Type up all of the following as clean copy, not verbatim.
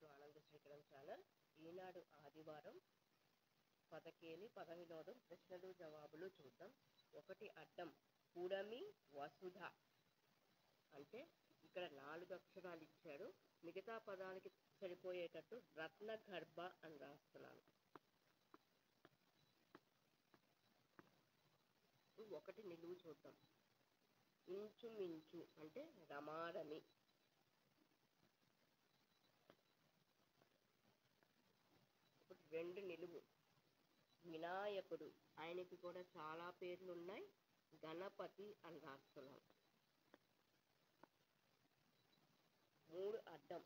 To ఆనంద Srikaram channel. ఈనాడు ఆదివారం పదకేలి పద వినోదం ప్రశ్నలు జవాబులు చూద్దాం. ఒకటి అడ్డం కూడమి వసుధ అంటే ఇక్కడ 4 అక్షరాలు ఇచ్చాడు. మిగతా పదానికి సరిపోయేటట్టు రత్న గర్భ అని రాస్తున్నాను. ఒకటి నిలువు చూద్దాం. ఇంచుమించు అంటే రమారమి. రెండు నిలువు వినాయకుడు, ఆయనకి కూడా చాలా పేర్లు ఉన్నాయి. గణపతి అని రాస్తున్నాం. 3 అడ్డం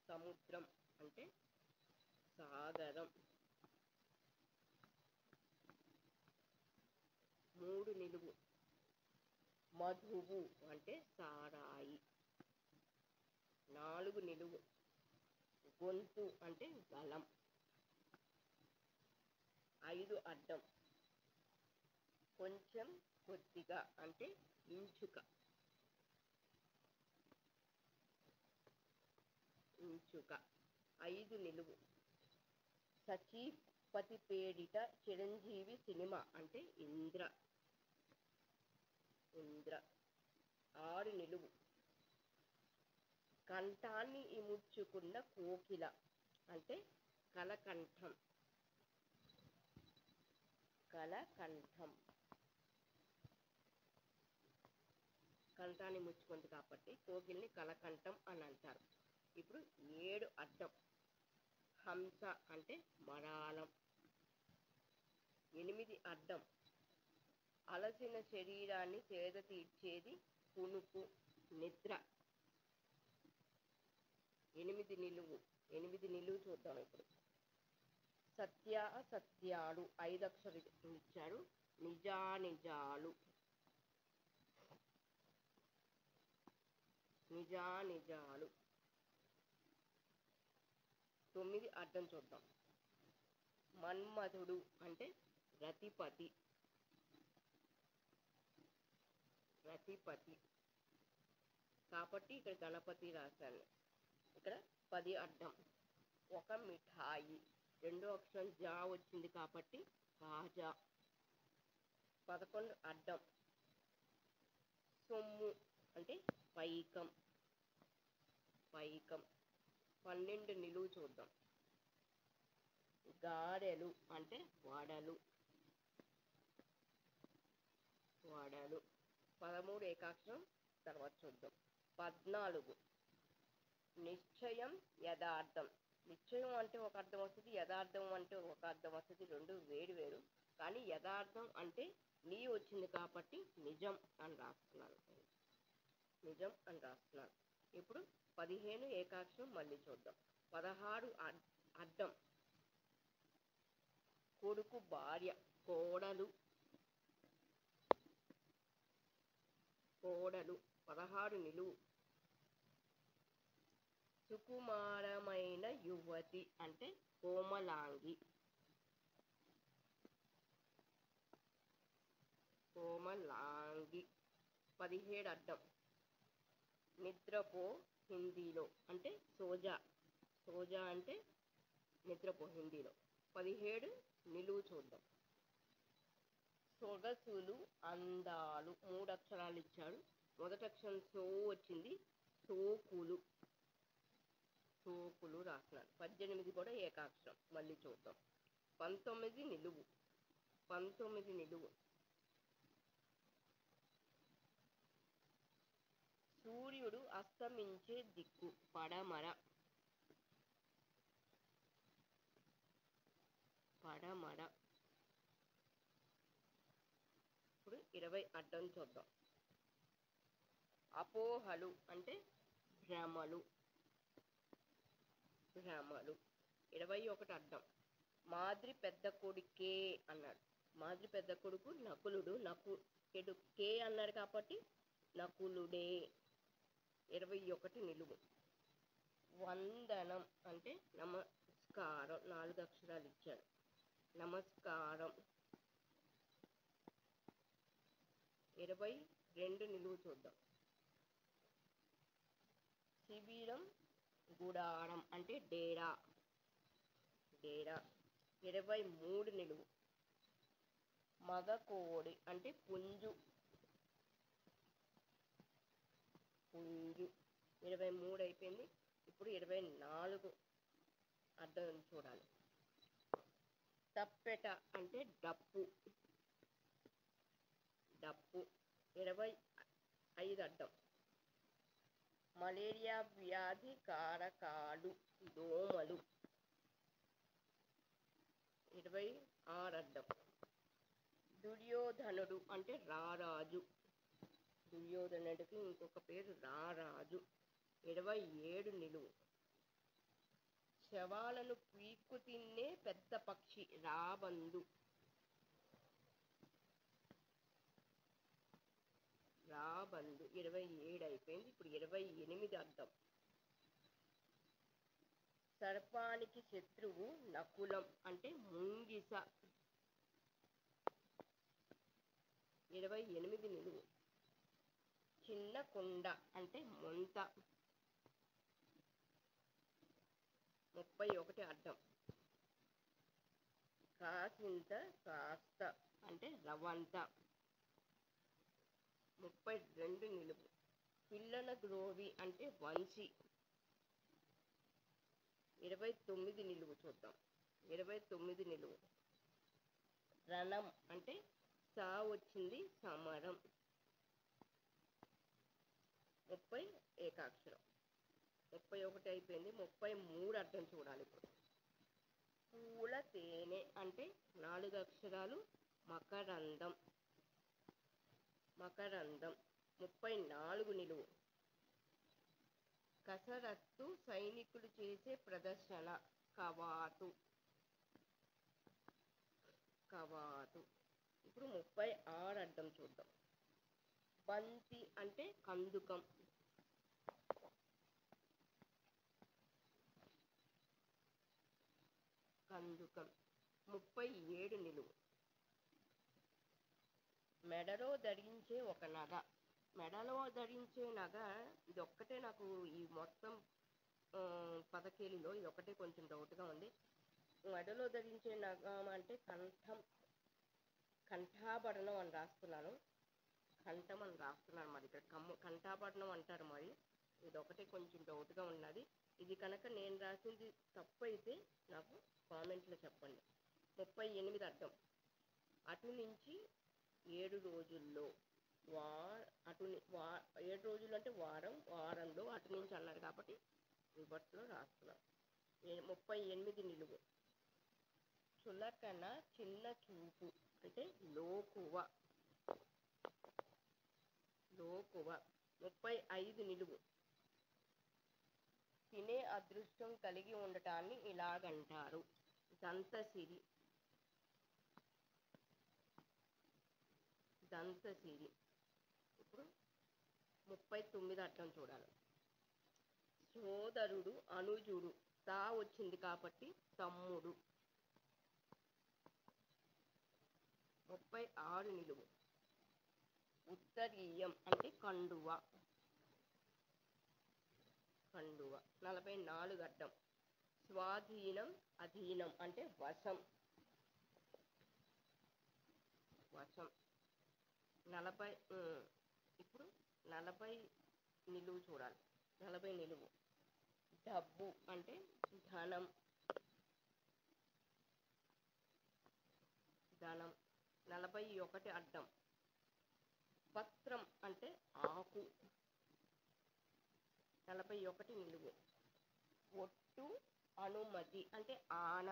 సముద్రం అంటే సాగరం. 3 నిలువు మధువు అంటే సారాయి. 4 నిలువు గొంతు అంటే గలం. 5 అడ్డం కొంచెం కొద్దిగా అంటే ఇంచుక. 5 నిలువు సచీపతి పేరిట చిరంజీవి సినిమా అంటే ఇంద్ర. 6 నిలువు కంఠాన్ని ఇముడ్చుకున్న కోకిల అంటే కలకంఠం. కంఠాన్ని ముచ్చుకుంది కాబట్టి కోకిల్ని కలకంఠం అని అంటారు. ఇప్పుడు 7 అడ్డం హంస అంటే మరాళం. 8 అడ్డం అలసిన శరీరాన్ని సేద తీర్చేది కునుకు, నిద్ర. 8 నిలువు చూద్దాం. ఇప్పుడు సత్య అసత్యాలు 5 అక్షరాలు ఇచ్చాడు. నిజానిజాలు. 9 అడ్డం చూద్దాం. మన్మధుడు అంటే రతిపతి. కాబట్టి ఇక్కడ గణపతి రాశాను. ఇక్కడ 10 అడ్డం ఒక మిఠాయి. 2వ అక్షరం జా వచ్చింది కాబట్టి కాజా. 11 అడ్డం సొమ్ము అంటే పైకం. 12 నిలువు చూద్దాం. గారెలు అంటే వడలు. 13 ఏకాక్షరం తర్వాత చూద్దాం. 14 నిశ్చయం యథార్థం. నిశ్చయం అంటే ఒక అర్థం వస్తుంది, యథార్థం అంటే ఒక అర్థం వస్తుంది. రెండు వేరు. కానీ యథార్థం అంటే నీ వచ్చింది కాబట్టి నిజం అని రాస్తున్నాను. ఇప్పుడు 15 ఏకాక్షరం మళ్ళీ చూద్దాం. 16 అడ్డం కొడుకు భార్య కోడలు. 16 నిలువు సుకుమారమైన యువతి అంటే కోమలాంగి. 17 అడ్డం నిద్రపో హిందీలో అంటే సోజా అంటే నిద్రపో హిందీలో. 17 నిలువు చూద్దాం. సొగసులు అందాలు 3 అక్షరాలు ఇచ్చాడు. మొదటి అక్షరం సో వచ్చింది. సోకులు రాస్తున్నాను. 18 కూడా ఏకాక్షరం. మళ్ళీ చూద్దాం. 19 నిలువు సూర్యుడు అస్తమించే దిక్కు పడమర. ఇప్పుడు 20 అడ్డం చూద్దాం. అపోహలు అంటే భ్రమలు. 21 అడ్డం మాద్రి పెద్ద కొడుకే అన్నాడు. మాద్రి పెద్ద కొడుకు నకులుడు. నకులుడు కే అన్నాడు కాబట్టి నకులుడే. 21 నిలువు వందనం అంటే నమస్కారం. 4 అక్షరాలు ఇచ్చాడు. నమస్కారం. 22 నిలువు చూద్దాం. శిబిరం గుడారం అంటే డేరా. డేరా 23 నిలువు. మగ కోడి అంటే పుంజు. పుంజు 23 అయిపోయింది. ఇప్పుడు 24 అడ్డం చూడాలి. తప్పెట అంటే డప్పు. డప్పు 25 అడ్డం. మలేరియా వ్యాధి కారకాలు దోమలు 26 అడ్డం. దుర్యోధనుడు అంటే రారాజు. దుర్యోధనుడికి ఇంకొక పేరు రారాజు 27 నిలువు. శవాలను పీక్కు తిన్నే పెద్ద పక్షి రాబందు. రాబందు 27 అయిపోయింది. ఇప్పుడు 28 అడ్డం. సర్పానికి శత్రువు నకులం అంటే ముంగిస 28 నిలువు. చిన్న కుండ అంటే మొంత 31 అడ్డం. కాసింత కాస్త అంటే రవంత 32 నిలువు. పిల్లల గ్రోవి అంటే వంశీ 29 నిలువు. చూద్దాం 29 నిలువు. రణం అంటే సా వచ్చింది సమరం 30 ఏకాక్షరం. 31 అయిపోయింది. 33 అడ్డం చూడాలి ఇప్పుడు. పూల తేనె అంటే 4 అక్షరాలు మకరందం. మకరందం 34 నిలువు. కసరత్తు సైనికులు చేసే ప్రదర్శన కవాతు. కవాతు ఇప్పుడు 36 అడ్డం చూద్దాం. బంతి అంటే కందుకం. కందుకం 37 నిలువు. మెడలో ధరించే ఒక నగ. మెడలో ధరించే నగ ఇదొక్కటే నాకు ఈ మొత్తం పదకేలిలో ఇదొక్కటే కొంచెం డౌట్గా ఉంది. మెడలో ధరించే నగం అంటే కంఠాభరణం అని రాస్తున్నాను. కంఠం అని రాస్తున్నాను. మరి ఇక్కడ కంఠాభరణం అంటారు. మరి ఇదొకటే కొంచెం డౌట్గా ఉన్నది. ఇది కనుక నేను రాసింది తప్పు అయితే నాకు కామెంట్లో చెప్పండి. 38 అడ్డం. అటు నుంచి 7 రోజుల్లో 7 రోజులు అంటే వారం. వారంలో అటు నుంచి అన్నారు కాబట్టి రివర్స్లో రాస్తున్నాం. 38 నిలువు. చులకన చిన్న చూపు అంటే లోకువ. లోకువ 35 నిలువు. తినే అదృష్టం కలిగి ఉండటాన్ని ఇలాగంటారు. దంతసిరి. దంతసిరి. ఇప్పుడు 39 అడ్డం చూడాలి. సోదరుడు అనుజుడు తా వచ్చింది కాబట్టి తమ్ముడు 36 నిలువు. ఉత్తరీయం అంటే కండువ. కండువ 44 అడ్డం. స్వాధీనం అధీనం అంటే వశం. వశం 40. ఇప్పుడు 40 నిలువు చూడాలి. 40 నిలువు. డబ్బు అంటే ధనం. ధనం 41 అడ్డం. పత్రం అంటే ఆకు 41 నిలువు. ఒట్టు అనుమతి అంటే ఆన.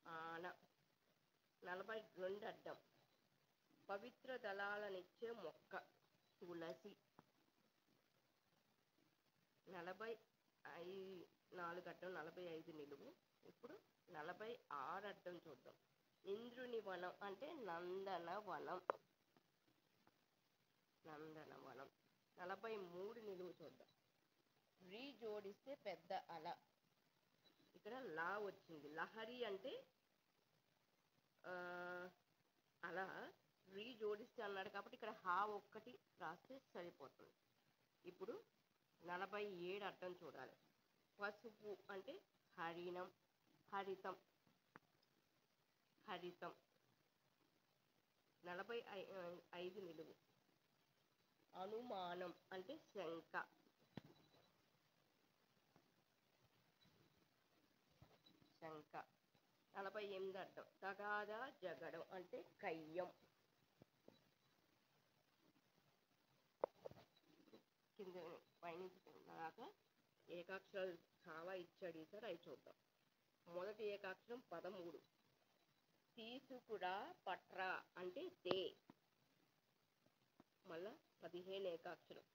ఆన 42 అడ్డం. పవిత్ర దళాలనిచ్చే మొక్క తులసి 44 అడ్డం. 45 నిలువు. ఇప్పుడు 46 అడ్డం చూద్దాం. ఇంద్రుని వనం అంటే నందనవనం. నందనవనం 43 నిలువు చూద్దాం. రీ జోడిస్తే పెద్ద అల. ఇక్కడ లా వచ్చింది. లహరి అంటే అలా రీ జోడిస్తే అన్నాడు కాబట్టి ఇక్కడ హా ఒక్కటి రాస్తే సరిపోతుంది. ఇప్పుడు 47 అర్థం చూడాలి. పసుపు అంటే హరిణం, హరితం, హరితం. 45 నిలువు. అనుమానం అంటే శంక, శంక. 48 అర్థం తగాదా జగడం అంటే కయ్యం. కింద పైనుంచి దాకా ఏకాక్షరాలు చాలా ఇచ్చాడు ఈసారి, అవి చూద్దాం. మొదటి ఏకాక్షరం 13. తీసుకురా పట్రా అంటే తే. మళ్ళా 15 ఏకాక్షరం.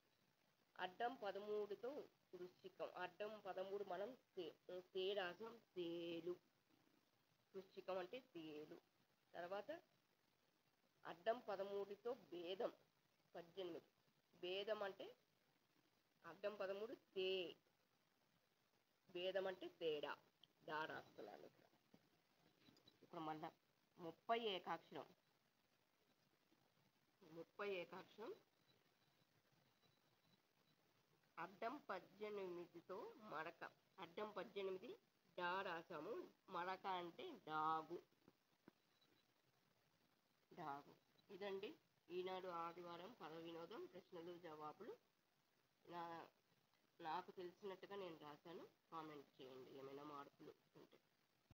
అడ్డం 13తో వృశ్చికం. అడ్డం 13 మనం తే రాసాం, తేలు. వృశ్చికం అంటే తేలు. తర్వాత అడ్డం 13తో భేదం 18. భేదం అంటే అడ్డం 13 తే, భేదం అంటే తేడా. దా రాస్తున్నాను ఇక్కడ. ఇప్పుడు మళ్ళా 30 ఏకాక్షరం. 30 ఏకాక్షరం అడ్డం 18తో మడక. అడ్డం 18 డా రాసాము, మడక అంటే డాగు, డాగు. ఇదండి ఈనాడు ఆదివారం పద వినోదం ప్రశ్నలు జవాబులు. నాకు తెలిసినట్టుగా నేను రాశాను. కామెంట్ చేయండి ఏమైనా మార్పులు ఉంటే.